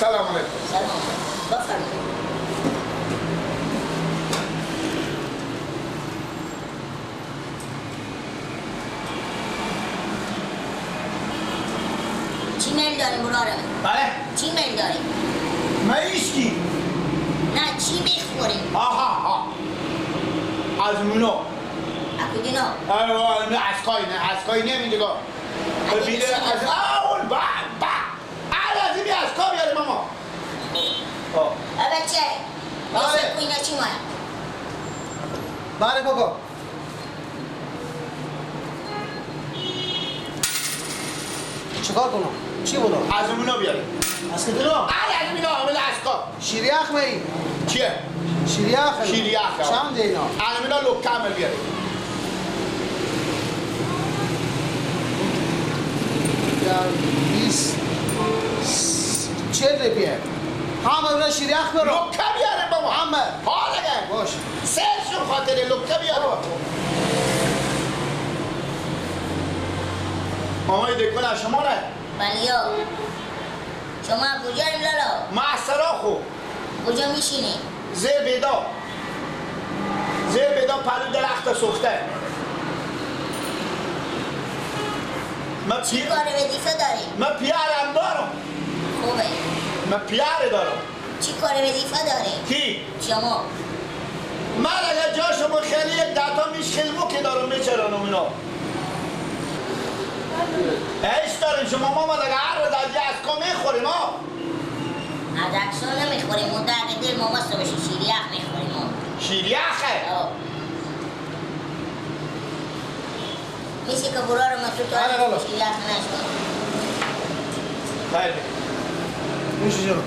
سلام علیکم. سلام بفرمایید. چی میل داریم برارم؟ بله؟ چی میل داریم؟ میشکی؟ نه چی میخوریم؟ آها از منو اکودینا اسکای نه اسکای نمیدگاه ببینه از اول از این اسکا بیاره ماما. بچه بسه کوینا چی مایم؟ بله بابا. چیکار کنم؟ چی بودم؟ از منو بیاره. از که دلو؟ از منو عامل اسکا. شیریخ می؟ چیه؟ شیریخ. شیریخ. چند اینا؟ از منو لوک کامل بیاره. یا 20 40 روپیه. همه اونا شیریخ برو. لوکه بیاره بابا. همه. حال اگر باش. سرشون خاطر لوکه بیاره. مامای دکونه شما نه؟ بلیا شما کجاییم لالا؟ محصرا خو کجا میشینی؟ زیر بیدا پلو درخت سوخته. چی کار وظیفه داری؟ من پیارم دارم. خوبه. من پیاره دارم. چی کار وظیفه داری؟ کی؟ شما. من اگر جا شما خیلی یک داتا میشخیلمو که دارم میچرانم اینا. ایش داریم شما ماما دیگه هر روز از یه اسکا میخوریم ها؟ از اکسا نمیخوریم اون درد دل ما بسته باشی شیریخ میخوریم ها. شیریخه؟ میشه که برا رو من تو تا شیریخ نشون. خیلی میشه جلو.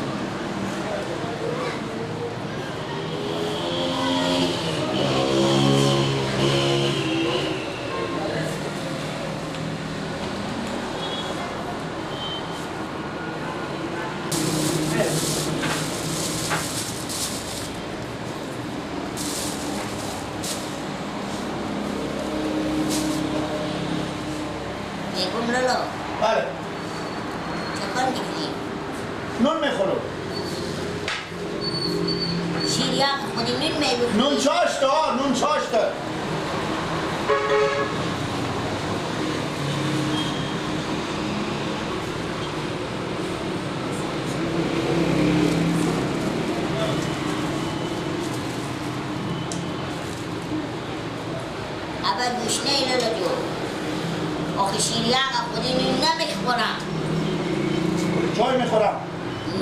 میگم لالا بله چه کار میکنی؟ نون میخورم. شیریخ خودی نون میگم. نون چاشته ها نون چاشته. اول گوشنه ای لالا جو آخه شیریخ خودی نون نمیخورم. چای میخورم.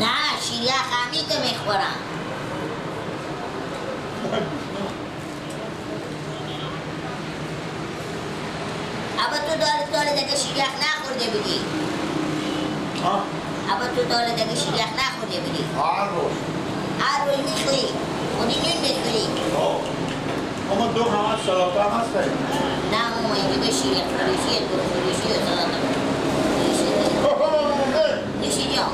نه شیریخ همیته میخورم. ابا تو داره دیگه شیریخ نخورده بودی. ها؟ ابا تو داره دیگه شیریخ نخورده بودی. هر روز هر روز میخوری. خودی نون میخوری. اما دو همه سلاطه هم هست خیلی. نه ماما این دیگه شیریخ فروشیه دو فروشیه سلاطه نوشیدی ها.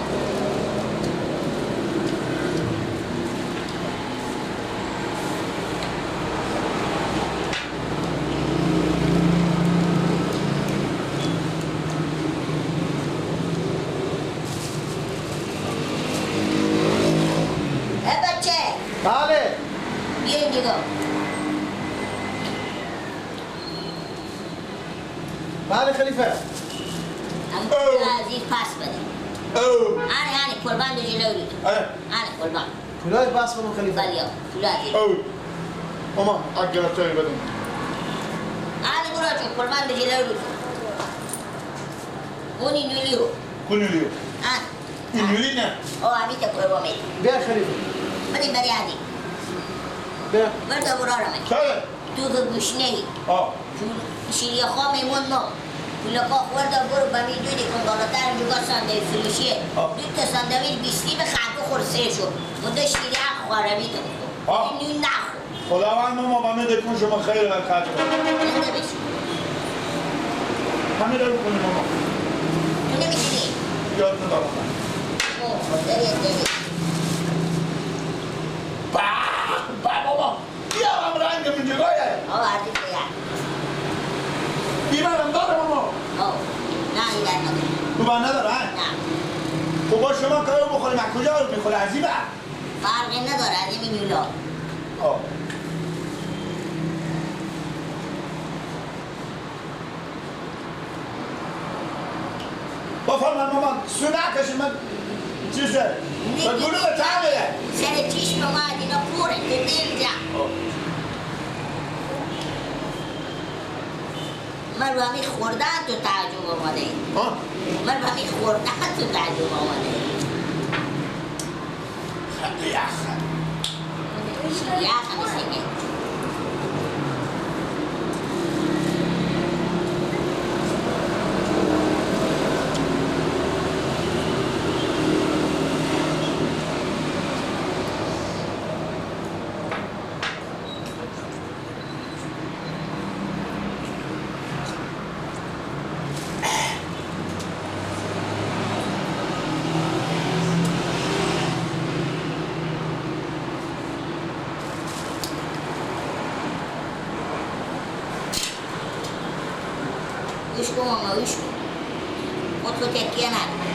بچه بله. بیا این دیگه. بله خلیفه. اما از این پس بده. آنی قربان دو جلو رید. آنی قربان. پولای بس کنم خلیفه. بلیا پولا دید. ماما اگر تایی بدیم. آنی برو چون قربان دو جلو رید. اونی نولیو. کنیلیو. آن. این نولی نه. او همیته قربان میدی. بیا خلیفه. بدیم بری عادی. بیا. برده برا رو من. چه؟ تو که گوشنه ای. شیری خواه میمون ما. پولکا خورده برو بمی دونی کن بالاتر میگه ساندویچ فروشیه. دو تا ساندویچ بیستی به خنده خورسه شد. مونده شیری حق خواره میتون. این نون نخور. خداوند ماما بنده دکون شما خیلی برکت کنه. زنده بشی. همین رو کنی ماما. تو نمیشینی؟ یاد ندارم من. داری. بابا بیا هم رنگ من جگایه. عرضی بگرد. بیمارم داره ماما. نه این در نداری. تو با نداره؟ نه. خب با شما که بخوریم از کجا میخوره عزیبه؟ فرقی نداره از این یولا. بفرمان مامان سنکش من چیزه و گلو به تعمیره سر چشم ما اینا پوره که دل جا من رو همی خوردن تو تعجب آمده من رو همی خوردن تو تعجب آمده خیلی یخ یخ مثل که وش کن ماما وش کن خود رو تکیه نداره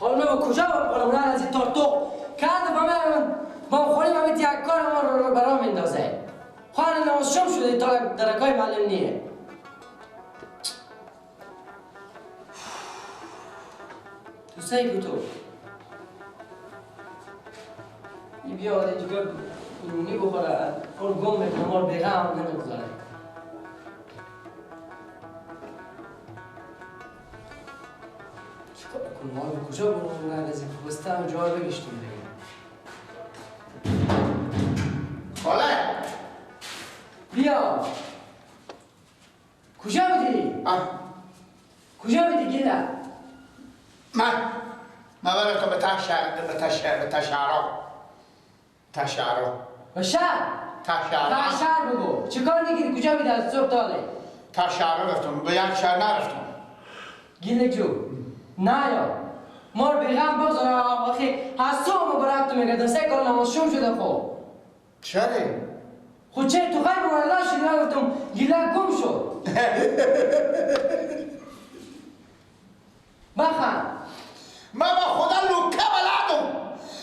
حالا من کجا برم از این تارتو کرده من با خوریم همین تیکار ما رو برام میندازه خواهر نماز شم شده تا درکای معلم نیه تو سعی تو ای بیا اینجا نونی بخوره اون گم میکنه ما رو بغم نمیگذاره ما رو کجا برون از این خوبستان جا بگشتیم دیگه خاله بیا کجا میدی؟ کجا میدی گیله؟ من برای تو به تشعرا به شهر؟ به شهر بگو چه کار دیگه کجا میدی از صبح تاله؟ تشعرا رفتم به یک شهر نرفتم گیله جو نه یا ما رو بیغم بگذار آخی حسو مبارک تو میگردن سه کار نماز شم شده خب چرا؟ خود چه تو خیلی موللا شدی من گفتم گیله گم شد بخن من با خدا لوکه بلدم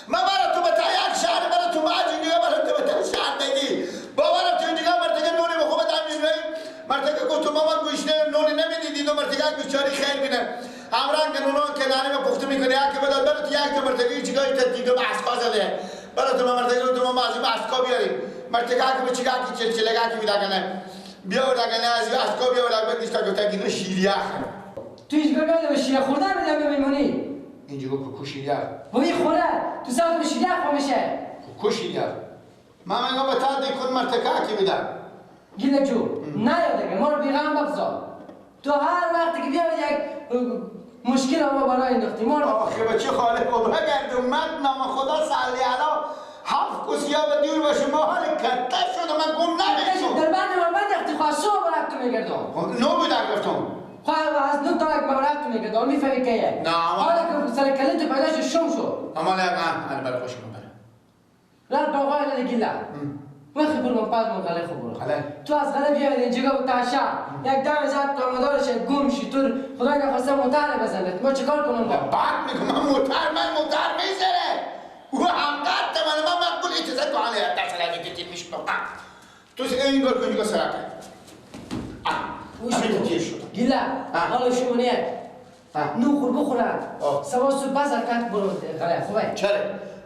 من برای تو به تا یک شهر برای تو ماجی دیگه برای تو به تا شهر دیگی باورم تو دیگه مرتگه نونی به خوبه دم میزنی مرتگه گفتم مامان گوشته نونی نمیدیدی و مرتگه بیچاری خیر بینه همرنگ نونو که نانی به پخته میکنه یکی بداد برای تو یک مرتگه چیگاهی تدیدم اسکا زده برای تو مرتگه گفتم ماما از این اسکا بیاریم مرتگه که به چیگاه که چلچلگاه که بیدا کنه بیا ورده کنه از این اسکا بیا ورده بگیش تا گفته گینه شیریه تو هیچ گاه به شیره خوردن میدم میمونی اینجا کو شیریه با این خوره تو ساعت به شیره خو میشه کو شیریه من میگم به تا دیکن مرتگه که بیدم گیله جو نه یادگه ما رو بیغم بگذار تو هر وقتی که بیاد یک مشکل ما برای انداختی ما رو آخه بچه خاله بابا گردم من نام خدا صلی علی هفت کسیا به دور باشه ما حال کته شده من گم نمیشم در بند اختی خواه سو برک تو میگردم نو بودن گفتم خواه از نو تاک برک تو میگردم میفهمی که یه نه حالا که سر کلی تو پیداش شم شد اما نه انا برای خوشم برای رد با غایل گیله وقتی برو من پس من غله خوب برو غله تو از غله بیاید اینجا با تاشا یک دم زد تو مدارش گم شی تو خدای نخواسته موتر بزنه ما چیکار کنم با بعد میگم من موتر میزنه و همقدر من مقبول اجازه تو علی در سلامی دیدی میشه تو این گل کنی که سراته همین تیر شد گیله حالا شمونیه نو خور بخورن سوا صبح بز حرکت برو غله خوبه چرا؟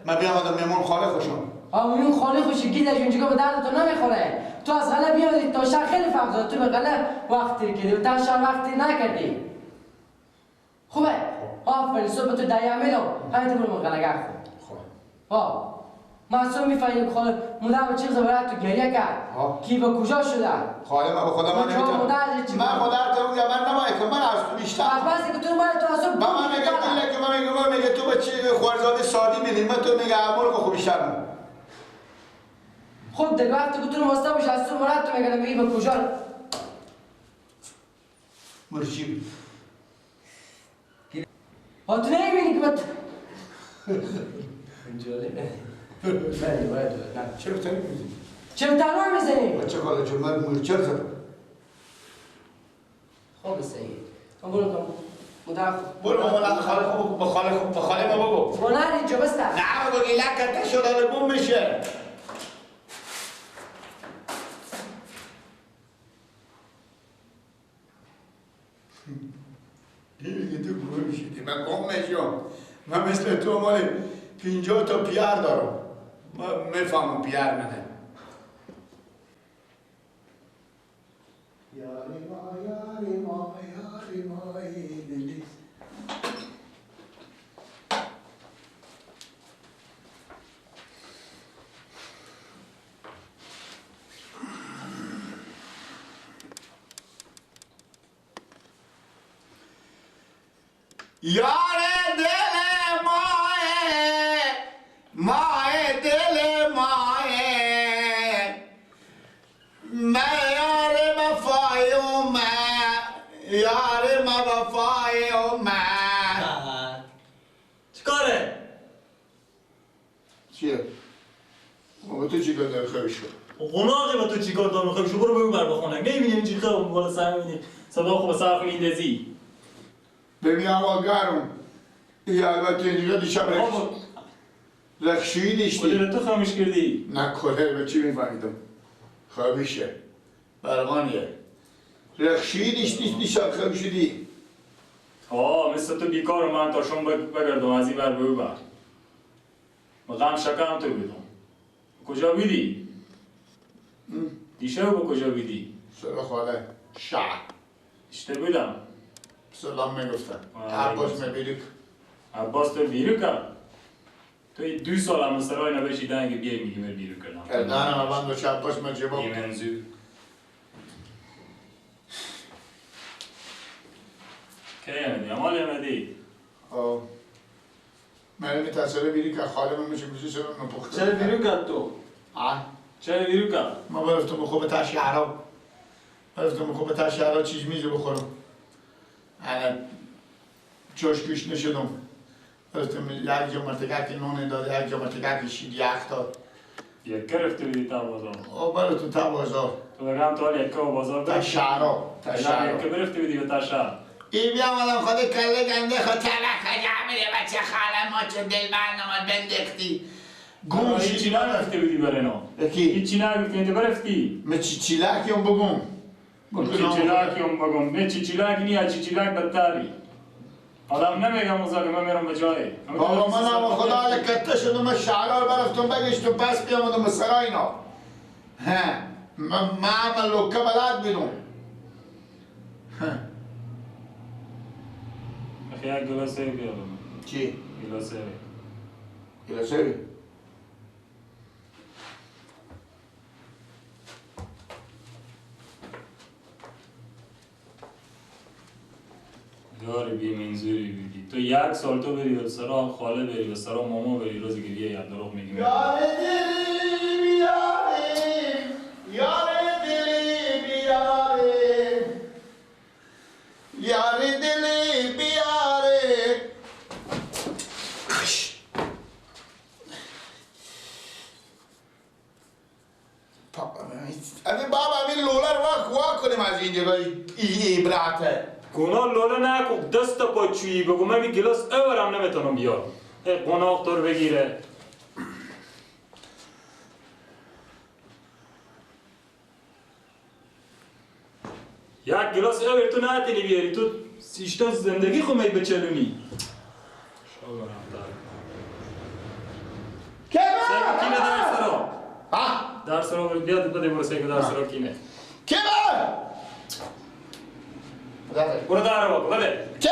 من بیام آدم میمون خاله خوشم میمون خاله خوشی گیله جونجگاه به درد تو نمیخوره تو از غله بیادی تا شهر خیلی فرق داره تو به غله وقتی کردی و تا شهر وقتی نکردی خوبه آفرین صبح تو دیم میدم همین تو برو من غلگه خود معصوم میفهمی که خاله مادر چه برات تو گریه کرد کی به کجا شده خاله من به خدا من نمیتونم من مادر تو میگم من نمایی که من از تو بیشتر از بس که تو من تو اصلا من میگه من میگه تو بچه خوارزاده سادی میدی من تو میگه امور که خوب بیشتر خب دیگه وقتی که تو واسطه باشه از تو مراد تو میگه میگی به کجا مرچی ها تو نمیبینی که بات اینجوری چرا تنی میزنی؟ چرا تنها میزنی؟ بچه خاله جون من مرچه رو زدم خب بسیاری تو برو کن مدر برو مامان خاله خوب با خاله ما بگو مادر اینجا بسته نه بگو گیلک کته شده بوم میشه این تو گروه میشیدی من گم میشم من مثل تو مالی 50 تا پیار دارم من میفهمم پیار منه یاری ما یاری ما یاری ما دلی یار دل ماه دل ماه من یار وفای یار ما وفای چیکاره؟ چیه؟ بابا تو چی کار خیلی شد؟ قناقی با تو چیکار دارم خیلی شو برو ببین بر بخونه نمیبینی این چیکار بالا سر میبینی صدا خوب سر میندازی ببین هوا گرم یا البته اینجا دیشب رخشویی دیشتی کلی تو خاموش کردی؟ نه کله به چی میفهمیدم خوابیشه برغانیه رخشویی دیشتی دیشب خواب شدی مثل تو بیکار من تا شما بگردم از این بر ببین بر غم شکم تو بیدم کجا بیدی؟ دیشب با کجا بیدی؟ سر خاله شعر اشته بودم سلام میگفتن عباس میبیرک عباس تو بیرو کرد تو 2 سال هم سرای نبشیدن که بیای میگی من بیرو کردم کردن هم من دوچه عباس من جباب این منزو که یمدی؟ امال یمدی؟ من میتاثره بیری که خاله من میشه میشه سرم نپخته چرا بیرو کرد تو؟ چرا بیرو کرد؟ ما برفتم بخواه تا شهرها برفتم بخواه تا شهرها چیز میزه بخورم الان چشکوش نشدم برفتم یک جا مرتگکی نونه داده یک جا مرتگکی شید یک داد یک گرفته بودی تا بازار برفتم تا بازار تو بگم تو حال یک که بازار تا شهرها یک که برفته بودی به تا شهر ای بیام آدم خود کله گنده خود تلک خجا میره بچه خاله ما چون دل برنامه بندختی گم هیچی نگفته بودی برنو یکی؟ هیچی نگفتی تو برفتی من چیچیلکی هم بگم چیچیلاکی هم بگم نه چیچیلاکی نیا چیچیلاک بدتری آدم نمیگم اوزا که من میرم به جایی بابا من هم خدا لکته شدم من شعرار برفتم بگشتم پس بیامدم سراینا من لکه بلد بیدم اخی یک گلاسه بیا بگم چی؟ گلاسه گلاسه داری بی منظوری بیدی تو 1 سال تو بری و سرا خاله بری و سرا ماما بری روزی که بیایی عبدالروح میگیم یار دلی بیاره یار دلی بیاره یار دلی بیاره امی بابا امی لولر واق کنیم از اینجا عبرته گناه لوله نکن دست پا چویی بگو من بی گلاس اورم نمیتونم بیار گناه دور بگیره یک گلاس اور تو نتیلی بیاری تو سیشتا زندگی خو می بچلونی سیگه کینه درس رو درس رو بیاد بده برو سیگه درس رو کینه که برو در رو بده که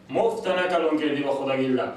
مفت نکلون کردی با خدا گیلم